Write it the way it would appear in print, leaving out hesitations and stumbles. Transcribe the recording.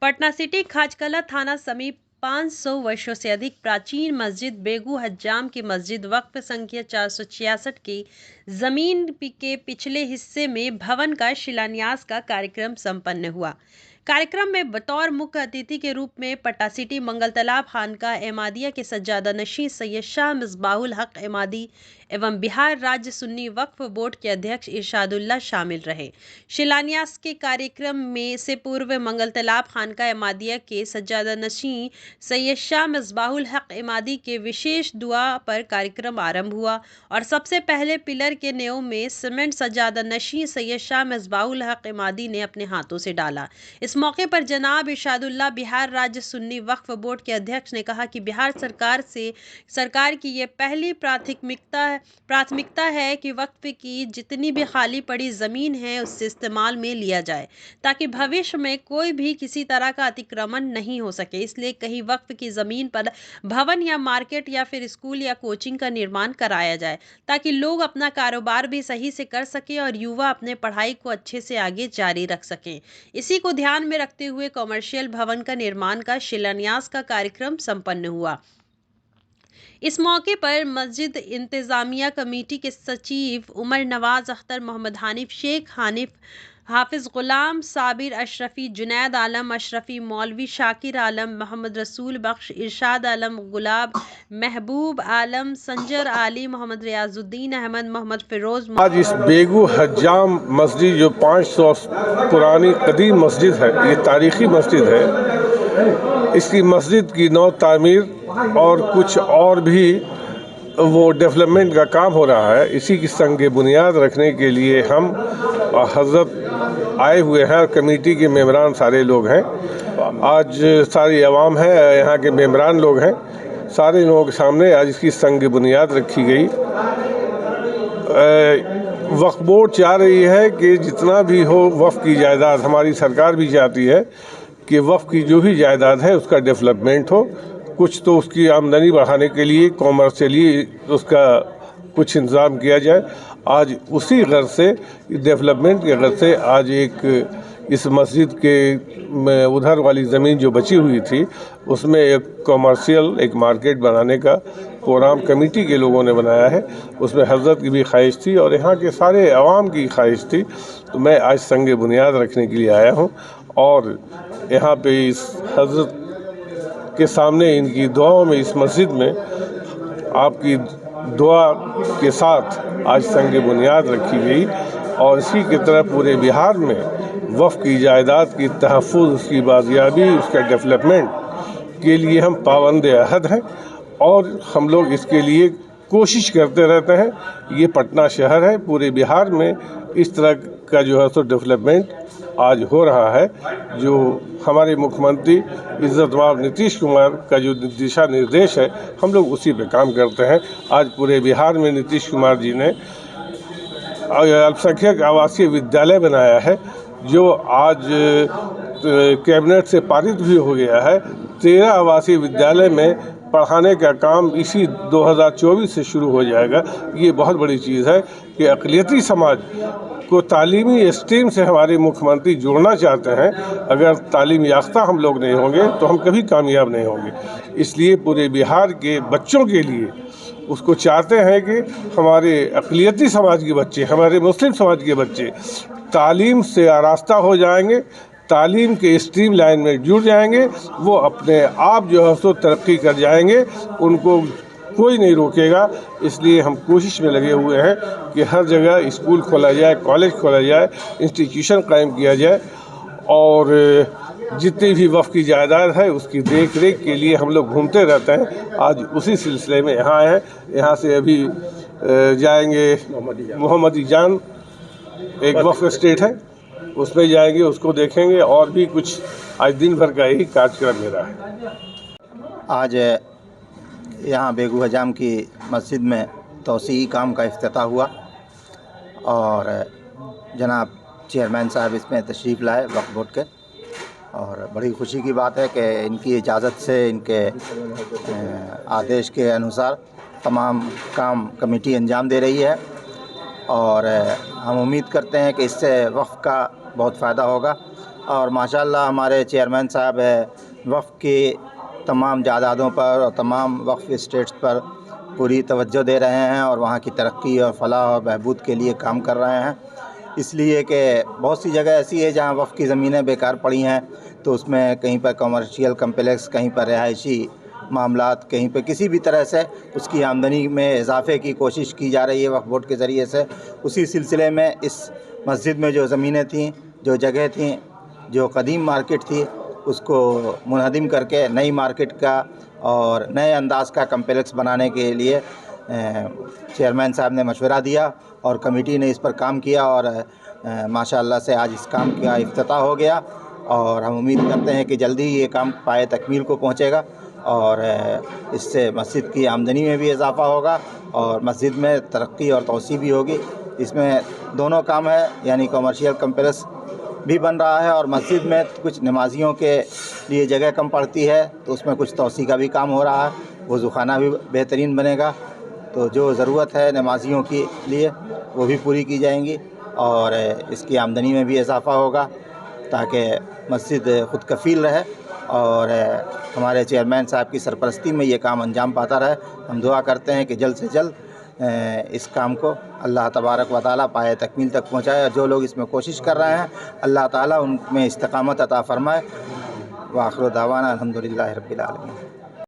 Patna city खाजकला थाना समीप 500 वर्षों से अधिक प्राचीन मस्जिद बेगू हज्जाम की मस्जिद वक्फ संख्या 466 की जमीन के पिछले हिस्से में भवन का शिलान्यास का कार्यक्रम संपन्न हुआ। कार्यक्रम में बतौर मुख्य अतिथि के रूप में पटना सिटी मंगल तालाब खानकाह एमादिया के सज्जादा नशीं सैयद शाह मिसबाहुल हक एमादी एवं बिहार राज्य सुन्नी वक्फ बोर्ड के अध्यक्ष इरशादुल्लाह शामिल रहे। शिलान्यास के कार्यक्रम में से पूर्व मंगल तालाब खानकाह एमादिया के सज्जादा नशीं सैयद शाह मिसबाहुल हक एमादी के विशेष दुआ पर कार्यक्रम आरंभ हुआ और सबसे पहले पिलर के नेव में सीमेंट सज्जादा नशीं सैयद शाह मिसबाहुल हक एमादी ने अपने हाथों से डाला। इस मौके पर जनाब इरशादुल्लाह बिहार राज्य सुन्नी वक्फ बोर्ड के अध्यक्ष ने कहा कि बिहार सरकार की ये पहली प्राथमिकता है कि वक्फ की जितनी भी खाली पड़ी जमीन है उससे इस्तेमाल में लिया जाए ताकि भविष्य में कोई भी किसी तरह का अतिक्रमण नहीं हो सके। इसलिए कहीं वक्फ की जमीन पर भवन या मार्केट या फिर स्कूल या कोचिंग का निर्माण कराया जाए ताकि लोग अपना कारोबार भी सही से कर सके और युवा अपने पढ़ाई को अच्छे से आगे जारी रख सकें। इसी को ध्यान में रखते हुए कमर्शियल भवन का निर्माण का शिलान्यास का कार्यक्रम संपन्न हुआ। इस मौके पर मस्जिद इंतजामिया कमेटी के सचिव उमर नवाज अख्तर, मोहम्मद हनीफ शेख, हाफिज गुलाम, साबिर अशरफी, जुनैद आलम अशरफी, मौलवी शाकिर आलम, मोहम्मद रसूल बख्श, इरशाद आलम, गुलाब, महबूब आलम, संजर आली, मोहम्मद रियाजुद्दीन अहमद, मोहम्मद फिरोज। आज इस बेगू हज्जाम मस्जिद जो 500 पुरानी कदीम मस्जिद है, ये तारीखी मस्जिद है, इसकी मस्जिद की नौ तामीर और कुछ और भी वो डेवलपमेंट का काम हो रहा है। इसी की संग बुनियाद रखने के लिए हम हजरत आए हुए हैं और कमेटी के मेंबरान सारे लोग हैं। आज सारी अवाम है, यहाँ के मेंबरान लोग हैं, सारे लोगों के सामने आज इसकी संग बुनियाद रखी गई। वक्फ बोर्ड चाह रही है कि जितना भी हो वक्फ की जायदाद, हमारी सरकार भी चाहती है कि वक्फ की जो भी जायदाद है उसका डेवलपमेंट हो। कुछ तो उसकी आमदनी बढ़ाने के लिए कॉमर्शियली उसका कुछ इंतज़ाम किया जाए। आज उसी गर्ज से, डेवलपमेंट के गर्ज से आज एक इस मस्जिद के उधर वाली ज़मीन जो बची हुई थी उसमें एक कॉमर्शियल एक मार्केट बनाने का प्रोग्राम कमेटी के लोगों ने बनाया है। उसमें हजरत की भी ख्वाहिश थी और यहाँ के सारे अवाम की ख्वाहिश थी, तो मैं आज संग बुनियाद रखने के लिए आया हूँ और यहाँ पे इस हजरत के सामने इनकी दुआओं में इस मस्जिद में आपकी दुआ के साथ आज संग बुनियाद रखी गई और इसी की तरह पूरे बिहार में वक्फ की जायदाद की तहफ़्फ़ुज़, उसकी बाजियाबी, उसका डेवलपमेंट के लिए हम पाबंद अहद हैं और हम लोग इसके लिए कोशिश करते रहते हैं। ये पटना शहर है, पूरे बिहार में इस तरह का जो है सो डेवलपमेंट आज हो रहा है। जो हमारे मुख्यमंत्री इज़्ज़तमाब नीतीश कुमार का जो दिशा निर्देश है, हम लोग उसी पे काम करते हैं। आज पूरे बिहार में नीतीश कुमार जी ने अल्पसंख्यक आवासीय विद्यालय बनाया है जो आज कैबिनेट से पारित भी हो गया है। 13 आवासीय विद्यालय में पढ़ाने का काम इसी 2024 से शुरू हो जाएगा। ये बहुत बड़ी चीज़ है कि अक़लियती समाज को तालीमी स्ट्रीम से हमारे मुख्यमंत्री जोड़ना चाहते हैं। अगर तालीम याफ्ता हम लोग नहीं होंगे तो हम कभी कामयाब नहीं होंगे। इसलिए पूरे बिहार के बच्चों के लिए उसको चाहते हैं कि हमारे अक़लियती समाज के बच्चे, हमारे मुस्लिम समाज के बच्चे तालीम से आरास्ता हो जाएंगे, तालीम के स्ट्रीम लाइन में जुड़ जाएंगे, वो अपने आप जो है सो तरक्की कर जाएंगे, उनको कोई नहीं रोकेगा। इसलिए हम कोशिश में लगे हुए हैं कि हर जगह स्कूल खोला जाए, कॉलेज खोला जाए, इंस्टीट्यूशन कायम किया जाए और जितनी भी वक्फ की जायदाद है उसकी देख रेख के लिए हम लोग घूमते रहते हैं। आज उसी सिलसिले में यहाँ आए हैं। यहाँ से अभी जाएंगे मोहम्मदी जान, एक वक्फ स्टेट है, उसमें जाएंगे, उसको देखेंगे और भी कुछ आज दिन भर का यही कार्यक्रम मेरा है। आज यहाँ बेगू हज्जाम की मस्जिद में तोसी काम का इफ्तिताह हुआ और जनाब चेयरमैन साहब इसमें तशरीफ़ लाए वक्फ बोर्ड के, और बड़ी खुशी की बात है कि इनकी इजाज़त से, इनके आदेश के अनुसार तमाम काम कमेटी अंजाम दे रही है और हम उम्मीद करते हैं कि इससे वक्फ का बहुत फ़ायदा होगा। اور ماشاءاللہ ہمارے چیئرمین صاحب وقف کی تمام جائیدادوں پر اور تمام وقف اسٹیٹس پر پوری توجہ دے رہے ہیں اور وہاں کی ترقی اور فلاح اور بہبود کے لیے کام کر رہے ہیں، اس لیے کہ بہت سی جگہ ایسی ہے جہاں وقف کی زمینیں بیکار پڑی ہیں، تو اس میں کہیں پر کمرشیل کمپلیکس، کہیں پر رہائشی معاملات، کہیں پہ کسی بھی طرح سے اس کی آمدنی میں اضافے کی کوشش کی جا رہی ہے وقف بورڈ کے ذریعے سے۔ اسی سلسلے میں اس مسجد میں جو زمینیں تھیں، جو جگہ تھیں، جو قدیم مارکیٹ تھی، اس کو منہدم کر کے نئی مارکیٹ کا اور نئے انداز کا کمپلیکس بنانے کے لیے چیئرمین صاحب نے مشورہ دیا اور کمیٹی نے اس پر کام کیا، اور ماشاءاللہ سے آج اس کام کا افتتاح ہو گیا، اور ہم امید کرتے ہیں کہ جلدی یہ کام پائے تکمیل کو پہنچے گا، اور اس سے مسجد کی آمدنی میں بھی اضافہ ہوگا اور مسجد میں ترقی اور توسیع بھی ہوگی۔ اس میں دونوں کام ہے، یعنی کمرشیل کمپلیکس بھی بن رہا ہے اور مسجد میں کچھ نمازیوں کے لیے جگہ کم پڑتی ہے تو اس میں کچھ توسیع کا بھی کام ہو رہا ہے، وضو خانہ بھی بہترین بنے گا، تو جو ضرورت ہے نمازیوں کے لیے وہ بھی پوری کی جائیں گی، اور اس کی آمدنی میں بھی اضافہ ہوگا تاکہ مسجد خود کفیل رہے، اور ہمارے چیئرمین صاحب کی سرپرستی میں یہ کام انجام پاتا رہے۔ ہم دعا کرتے ہیں کہ جلد سے جلد اس کام کو اللہ تبارک و تعالیٰ پائے تکمیل تک پہنچائے، اور جو لوگ اس میں کوشش کر رہے ہیں اللہ تعالیٰ ان میں استقامت عطا فرمائے۔ وآخر دعوانا الحمدللہ رب العالمین۔